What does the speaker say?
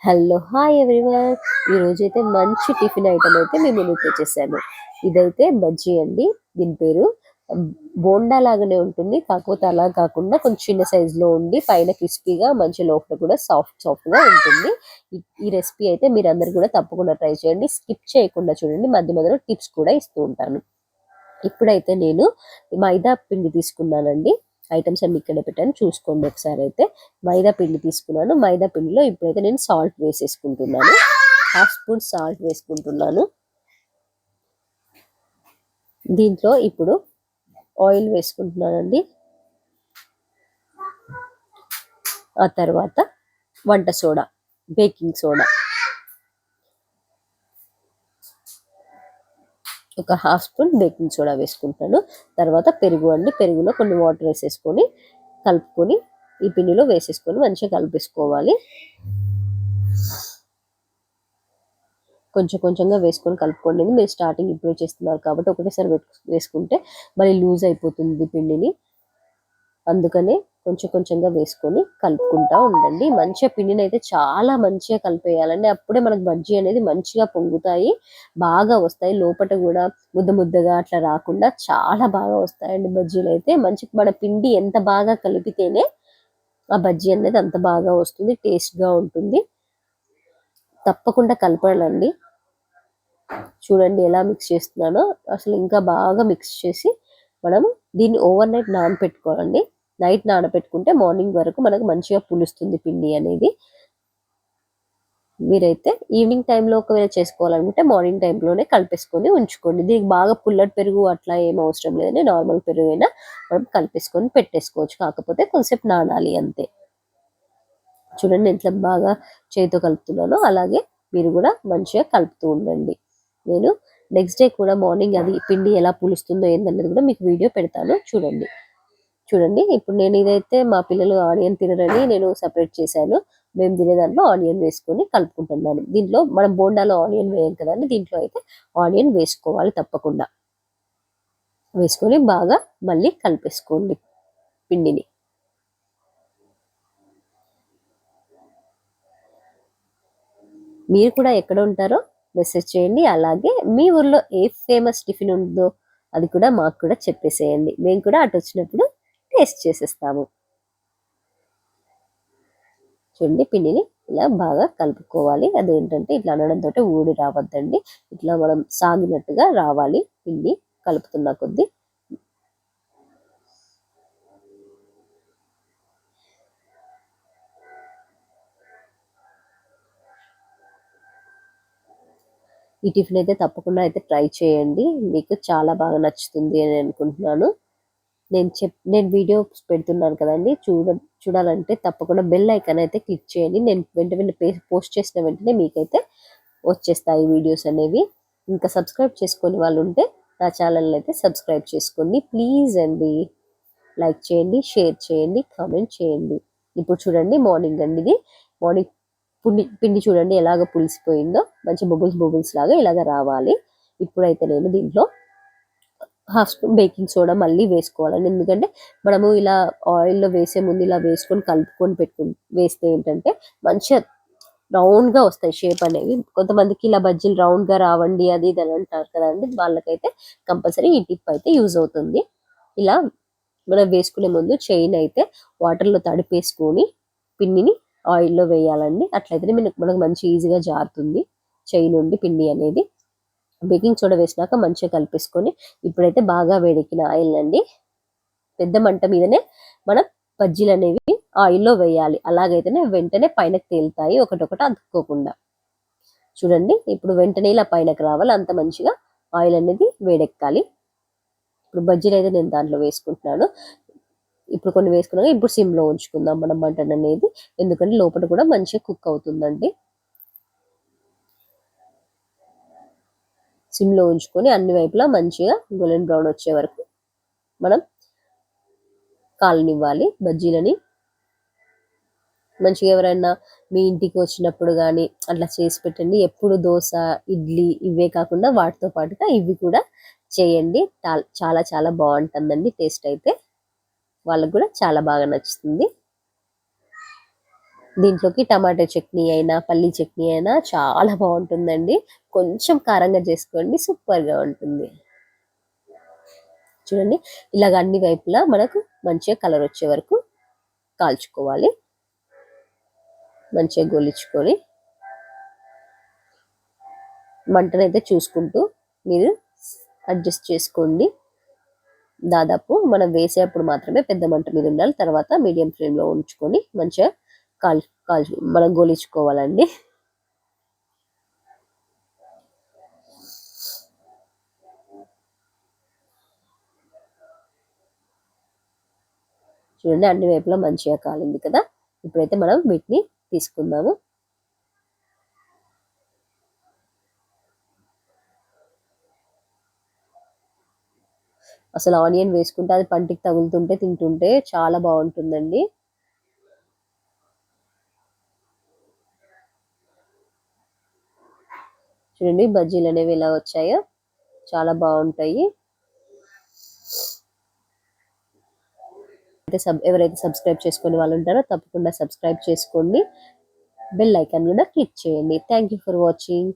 Hello hi everyone. ఈరోజైతే మంచి tiffin item అయితే మేము ముందుకు తెచ్చేసాను. ఇదైతే బజ్జీ అండి. దీని పేరు బోండా లాగానే ఉంటుంది, కాకపోతే అలా కాకుండా కొంచెం చిన్న సైజులో ఉండి పైన క్రిస్పీగా మంచి లోపల కూడా సాఫ్ట్గా ఉంటుంది. ఈ రెసిపీ అయితే మీరు అందరు కూడా తప్పకుండా ట్రై చేయండి, స్కిప్ చేయకుండా చూడండి. మధ్య మధ్యలో టిప్స్ కూడా ఇస్తూ ఉంటాను. ఇప్పుడైతే నేను మైదా పిండి తీసుకున్నానండి. ఐటమ్స్ అన్ని ఇక్కడ పెట్టాను, చూసుకోండి ఒకసారి. అయితే మైదా పిండి తీసుకున్నాను. మైదా పిండిలో ఇప్పుడైతే నేను సాల్ట్ వేసేసుకుంటున్నాను. 1/2 స్పూన్ సాల్ట్ వేసుకుంటున్నాను. దీంట్లో ఇప్పుడు ఆయిల్ వేసుకుంటున్నానండి. ఆ తర్వాత వంట సోడా, బేకింగ్ సోడా ఒక 1/2 స్పూన్ బేకింగ్ సోడా వేసుకుంటాను. తర్వాత పెరుగు అండి. పెరుగులో కొన్ని వాటర్ వేసేసుకొని కలుపుకొని ఈ పిండిలో వేసేసుకొని మంచిగా కలిపేసుకోవాలి. కొంచెం కొంచెంగా వేసుకొని కలుపుకోండి. మీరు స్టార్టింగ్ ఇప్పుడే చేస్తున్నారు కాబట్టి ఒకటేసారి వేసుకుంటే మళ్ళీ లూజ్ అయిపోతుంది పిండిని. అందుకనే కొంచెం కొంచెంగా వేసుకొని కలుపుకుంటా ఉండండి. మంచిగా పిండిని అయితే చాలా మంచిగా కలిపేయాలండి. అప్పుడే మనకు బజ్జీ అనేది మంచిగా పొంగుతాయి, బాగా వస్తాయి. లోపల కూడా ముద్ద ముద్దగా అట్లా రాకుండా చాలా బాగా వస్తాయండి బజ్జీలు అయితే. మంచి మన పిండి ఎంత బాగా కలిపితేనే ఆ బజ్జీ అనేది అంత బాగా వస్తుంది, టేస్ట్గా ఉంటుంది. తప్పకుండా కలపాలండి. చూడండి ఎలా మిక్స్ చేస్తున్నానో. అసలు ఇంకా బాగా మిక్స్ చేసి మనం దీన్ని ఓవర్ నైట్ నానపెట్టుకోవాలండి. నైట్ నానపెట్టుకుంటే మార్నింగ్ వరకు మనకు మంచిగా పులుస్తుంది పిండి అనేది. మీరైతే ఈవినింగ్ టైంలో ఒకవేళ చేసుకోవాలనుకుంటే మార్నింగ్ టైంలోనే కలిపేసుకొని ఉంచుకోండి. దీనికి బాగా పుల్లటి పెరుగు అట్లా ఏం అవసరం లేదని నార్మల్ పెరుగు అయినా మనం కలిపేసుకొని పెట్టేసుకోవచ్చు. కాకపోతే కొంచెంసేపు నానాలి అంతే. చూడండి ఎంత బాగా చేతితో కలుపుతున్నానో అలాగే మీరు కూడా మంచిగా కలుపుతూ ఉండండి. నేను నెక్స్ట్ డే కూడా మార్నింగ్ అది పిండి ఎలా పులుస్తుందో ఏందనేది కూడా మీకు వీడియో పెడతాను, చూడండి. ఇప్పుడు నేను ఇదైతే మా పిల్లలు ఆనియన్ తినరని నేను సపరేట్ చేశాను. మేము తినే దాంట్లో ఆనియన్ వేసుకొని కలుపుకుంటున్నాను. దీంట్లో మనం బోండాలో ఆనియన్ వేయం కదండి, దీంట్లో అయితే ఆనియన్ వేసుకోవాలి తప్పకుండా. వేసుకొని బాగా మళ్ళీ కలిపేసుకోండి పిండిని. మీరు కూడా ఎక్కడ ఉంటారో మెసేజ్ చేయండి. అలాగే మీ ఊర్లో ఏ ఫేమస్ టిఫిన్ ఉందో అది కూడా మాకు కూడా చెప్పేసేయండి. మేము కూడా అటు వచ్చినప్పుడు టేస్ట్ చేసేస్తాము. చూడండి పిండిని ఇలా బాగా కలుపుకోవాలి. అదేంటంటే ఇట్లా అనడంతో ఊడి రావద్దండి, ఇట్లా మనం సాగినట్టుగా రావాలి పిండి కలుపుతున్న కొద్దీ. ఈ టిఫిన్ అయితే తప్పకుండా అయితే ట్రై చేయండి, మీకు చాలా బాగా నచ్చుతుంది అని అనుకుంటున్నాను. నేను వీడియోస్ పెడుతున్నాను కదండి, చూడాలంటే తప్పకుండా బెల్ ఐకాన్ అయితే క్లిక్ చేయండి. నేను వెంటనే పోస్ట్ చేసిన వెంటనే మీకైతే వచ్చేస్తాయి వీడియోస్ అనేవి. ఇంకా సబ్స్క్రైబ్ చేసుకొని వాళ్ళు ఉంటే నా ఛానల్ అయితే సబ్స్క్రైబ్ చేసుకోండి ప్లీజ్ అండి. లైక్ చేయండి, షేర్ చేయండి, కామెంట్ చేయండి. ఇప్పుడు చూడండి మార్నింగ్ అండి, ఇది మార్నింగ్ పిండి చూడండి ఎలాగ పులిసిపోయిందో, మంచి బబుల్స్ లాగా ఇలాగ రావాలి. ఇప్పుడైతే నేను దీంట్లో 1/2 స్పూన్ బేకింగ్ సోడా మళ్ళీ వేసుకోవాలండి. ఎందుకంటే మనము ఇలా ఆయిల్లో వేసే ముందు ఇలా వేసుకొని కలుపుకొని వేస్తే ఏంటంటే మంచిగా రౌండ్గా వస్తాయి షేప్ అనేవి. కొంతమందికి ఇలా బజ్జీలు రౌండ్గా రావండి అది ఇది అని అంటారు కదండి, వాళ్ళకైతే కంపల్సరీ ఈ టిప్ అయితే యూజ్ అవుతుంది. ఇలా మనం వేసుకునే ముందు చైన్ అయితే వాటర్లో తడిపేసుకొని పిండిని ఆయిల్లో వేయాలండి. అట్లయితే మనకు మంచి ఈజీగా జారుతుంది చైన్ నుండి పిండి అనేది. బేకింగ్ సోడా వేసినాక మంచిగా కలిపేసుకొని ఇప్పుడైతే బాగా వేడెక్కిన ఆయిల్ అండి, పెద్ద మంట మీదనే మనం బజ్జీలు అనేవి ఆయిల్లో వేయాలి. అలాగైతేనే వెంటనే పైనకు తేలుతాయి, ఒకటొకటి అతుక్కోకుండా. చూడండి ఇప్పుడు వెంటనే ఇలా పైనకు రావాలి, అంత మంచిగా ఆయిల్ అనేది వేడెక్కాలి. ఇప్పుడు బజ్జీలు అయితే నేను దాంట్లో వేసుకుంటున్నాను. ఇప్పుడు కొన్ని వేసుకున్నాక ఇప్పుడు సిమ్లో ఉంచుకుందాం మనం మటన్ అనేది, ఎందుకంటే లోపల కూడా మంచిగా కుక్ అవుతుందండి. సిమ్లో ఉంచుకొని అన్ని వైపులా మంచిగా గోల్డెన్ బ్రౌన్ వచ్చే వరకు మనం కాలనివ్వాలి బజ్జీలని. మంచిగా ఎవరైనా మీ ఇంటికి వచ్చినప్పుడు కానీ అట్లా చేసి పెట్టండి. ఎప్పుడు దోశ, ఇడ్లీ ఇవే కాకుండా వాటితో పాటుగా ఇవి కూడా చేయండి. చాలా చాలా బాగుంటుందండి టేస్ట్ అయితే, వాళ్ళకు కూడా చాలా బాగా నచ్చుతుంది. దీంట్లోకి టమాటో చట్నీ అయినా పల్లీ చట్నీ అయినా చాలా బాగుంటుందండి. కొంచెం కారంగా చేసుకోండి, సూపర్గా ఉంటుంది. చూడండి, ఇలాగ అన్ని వైపులా మనకు మంచిగా కలర్ వచ్చే వరకు కాల్చుకోవాలి. మంచిగా గొలిచుకొని మంటనైతే చూసుకుంటూ మీరు అడ్జస్ట్ చేసుకోండి. దాదాపు మనం వేసేటప్పుడు మాత్రమే పెద్ద మంట మీద ఉండాలి. తర్వాత మీడియం ఫ్లేమ్లో ఉంచుకొని మంచిగా కాల్చు మనం గోలించుకోవాలండి. చూడండి, అన్ని వైపులా మంచిగా కాలింది కదా. ఇప్పుడైతే మనం వీటిని తీసుకుందాము. అసలు ఆనియన్ వేసుకుంటే అది పంటికి తగులుతుంటే తింటుంటే చాలా బాగుంటుందండి. చూడండి, బజ్జీలు అనేవి ఎలా వచ్చాయో చాలా బాగుంటాయి. ఎవరైతే సబ్స్క్రైబ్ చేసుకునే వాళ్ళు ఉంటారో తప్పకుండా సబ్స్క్రైబ్ చేసుకోండి. బెల్ ఐకాన్ కూడా క్లిక్ చేయండి. Thank you for watching.